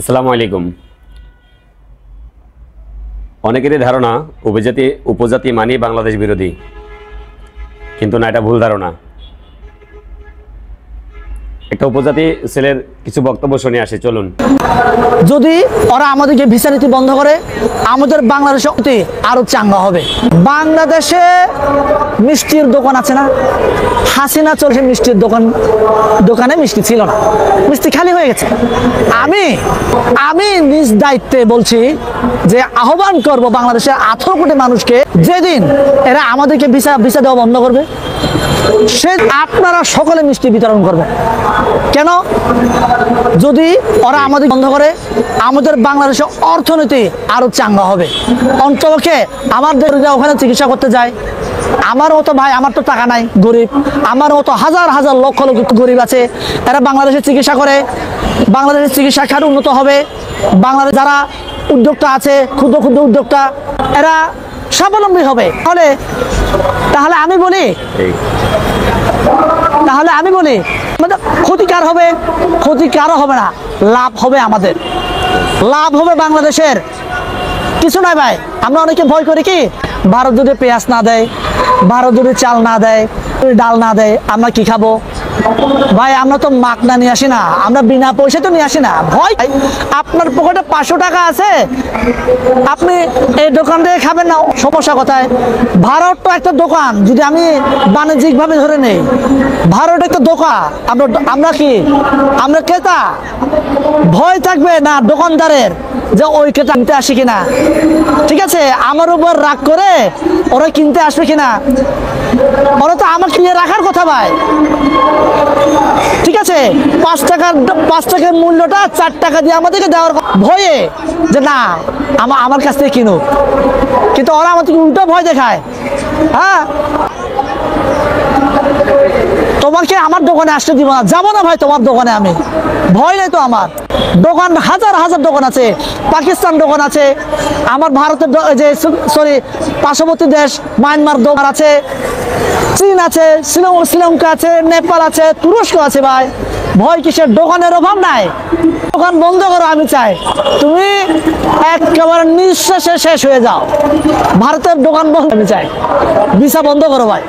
আসসালামু আলাইকুম। অনেকেরই ধারণা উপজাতি মানেই বাংলাদেশ বিরোধী, কিন্তু না, এটা ভুল ধারণা। একটা উপজাতি ছেলের কিছু বক্তব্য শুনে আসি, চলুন। যদি ওরা আমাদেরকে ভিসা নীতি বন্ধ করে, আমাদের বাংলাদেশে অতি আরো চাঙ্গা হবে। বাংলাদেশে মিষ্টির দোকান আছে না, হাসিনা চলছে মিষ্টির দোকানে মিষ্টি ছিল না, মিষ্টি খালি হয়ে গেছে। আমি নিজ দায়িত্বে বলছি যে আহ্বান করব বাংলাদেশের 18 কোটি মানুষকে, যেদিন এরা আমাদেরকে ভিসা দেওয়া বন্ধ করবে সে আপনারা সকলে মিষ্টি বিতরণ করবেন। কেন? যদি ওরা আমাদের বন্ধ করে, আমাদের বাংলাদেশের অর্থনীতি আরো চাঙ্গা হবে। অন্তপক্ষে আমাদের ওখানে চিকিৎসা করতে যায়, আমার মতো ভাই, আমার তো টাকা নাই, গরিব, আমার মতো হাজার হাজার লক্ষ লক্ষ গরিব আছে, এরা বাংলাদেশে চিকিৎসা করে, বাংলাদেশের চিকিৎসা খাত উন্নত হবে। বাংলাদেশ যারা উদ্যোক্তা আছে, ক্ষুদ্র ক্ষুদ্র উদ্যোক্তা, এরা স্বাবলম্বী হবে। তাহলে আমি বলি আমাদের ক্ষতিকার হবে? ক্ষতিকারও হবে না, লাভ হবে। আমাদের লাভ হবে। বাংলাদেশের কিছু নাই ভাই। আমরা অনেকে ভয় করি কি, ভারত যদি পেঁয়াজ না দেয়, ভারত যদি চাল না দেয়, ডাল না দেয়, আমরা কি খাবো? ভাই আমরা তো মাকনা নিয়ে আসি না, আমরা বিনা পয়সা তো নিয়ে আসি না। ভয়, আপনার পকেটে 500 টাকা আছে, আপনি এই দোকান থেকে খাবেন না, সমস্যা কোথায়? ভারত তো একটা দোকান, যদি আমি বাণিজ্যিক ভাবে ধরে নেই, ভারত একটা দোকান, আমরা কি, আমরা ক্রেতা। ভয় থাকবে না দোকানদারের যে ওই ক্রেতা কিনতে আসে কিনা, ঠিক আছে, আমার উপর রাগ করে ওরা কিনতে আসবে কিনা। ওরা তো আমার কিনে রাখার কথা ভাই, ঠিক আছে। 5 টাকার মূল্যটা 4 টাকা দিয়ে আমাদেরকে দেওয়ার ভয়ে, যে না আমার কাছ থেকে কিনুক, কিন্তু ওরা আমাদেরকে উল্টো ভয় দেখায়। হ্যাঁ, তোমাকে আমার দোকানে আসতে দিব না, যাবো না ভাই তোমার দোকানে আমি, ভয় নেই তো। আমার দোকান হাজার হাজার দোকান আছে, পাকিস্তান দোকান আছে, আমার ভারতের পার্শ্ববর্তী দেশ মায়ানমার দোকান আছে, চীন আছে, শ্রীলঙ্কা আছে, নেপাল আছে, তুরস্ক আছে। ভাই ভয় কিসের? দোকানের অভাব নাই, দোকান বন্ধ করো। আমি চাই তুমি একেবারে নিঃশ্বাসে শেষ হয়ে যাও, ভারতের দোকান বন্ধ। আমি চাই ভিসা বন্ধ করো ভাই।